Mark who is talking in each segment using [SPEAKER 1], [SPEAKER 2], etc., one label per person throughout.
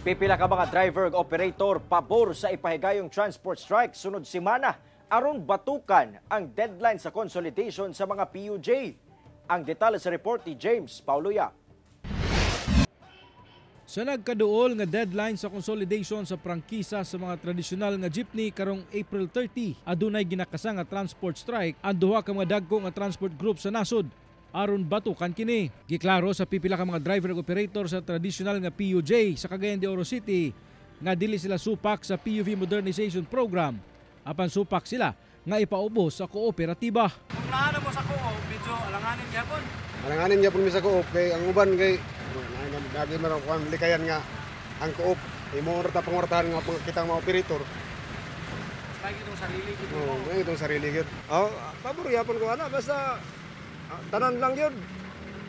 [SPEAKER 1] Pipila ka mga driver ug operator pabor sa ipahigayong transport strike sunod semana aron batukan ang deadline sa consolidation sa mga PUJ. Ang detalye sa report ni James Pauloya.
[SPEAKER 2] Sa nagkaduol nga deadline sa consolidation sa prangkisa sa mga tradisyonal nga jeepney karong April 30, adunay ginakasa nga transport strike ang duha ka mga dagko nga transport group sa nasod aron batukan kini. Giklaro sa pipila ka mga driver ug operator sa tradisyonal nga PUJ sa Cagayan de Oro City nga dili sila supak sa PUV modernization program apan supak sila nga ipaubos sa kooperatiba.
[SPEAKER 3] Kung naano mo sa co-op, medyo alanganin gyapon.
[SPEAKER 4] Alanganin gyapon mi sa co-op kay ang uban kay dagi man ang likayan nga ang co-op imo ta pangortahan nga kitang mga operator.
[SPEAKER 3] Lagi itong sarili gid
[SPEAKER 4] Oo,
[SPEAKER 3] mo.
[SPEAKER 4] itong sarili gyud. Pabor yapon ko ana basta tanan lang gyud.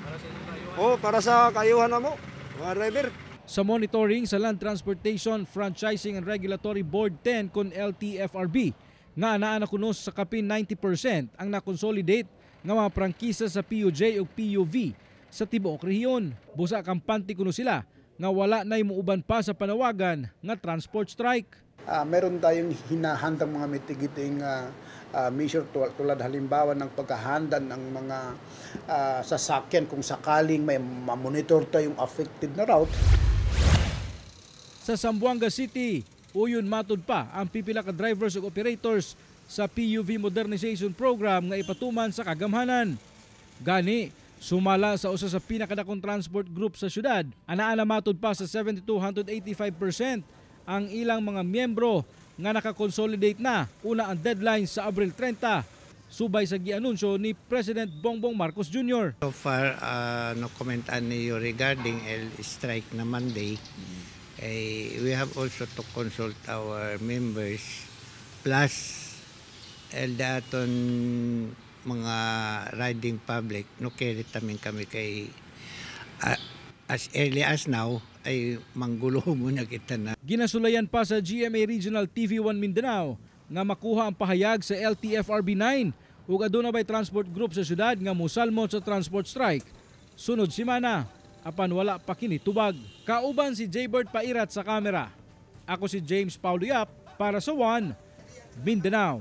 [SPEAKER 3] Para sa inyong kayo.
[SPEAKER 4] Para sa kayuhan na mo, mga driver.
[SPEAKER 2] Sa monitoring sa Land Transportation Franchising and Regulatory Board 10 kun LTFRB nga anaa kunos sa kapin 90% ang nakonsolidate nga mga prangkisa sa PUJ ug PUV sa tibuok rehiyon. Busa kampante kuno sila nga wala nay muuban pa sa panawagan nga transport strike.
[SPEAKER 5] Meron tayong hinahandang mga mitigating measure tulad halimbawa ng paghahanda ng mga sasakyan kung sakaling may mamonitor tayong affected na route.
[SPEAKER 2] Sa Zamboanga City, uyon matud pa ang pipila ka drivers ug operators sa PUV modernization program nga ipatuman sa kagamhanan. Gani, sumala sa usa sa pinakadakong transport group sa syudad, anaa na matud pa sa 70 to 185% ang ilang mga miyembro nga nakakonsolidate na una ang deadline sa Abril 30, subay sa gianunsyo ni President Bongbong Marcos Jr.
[SPEAKER 6] So far, no comment niyo regarding strike na Monday. We have also to consult our members plus daton mga riding public no carry tamin kami kay as early as now ay manggulo muna kita na.
[SPEAKER 2] Ginasulayan pa sa GMA Regional TV1 Mindanao nga makuha ang pahayag sa LTFRB 9 ug aduna bay transport group sa syudad nga mosalmon sa transport strike sunod semana apan wala pa kini tubag. Kauban si Jaybird Pairat sa kamera. Ako si James Pauliap para sa One Mindanao.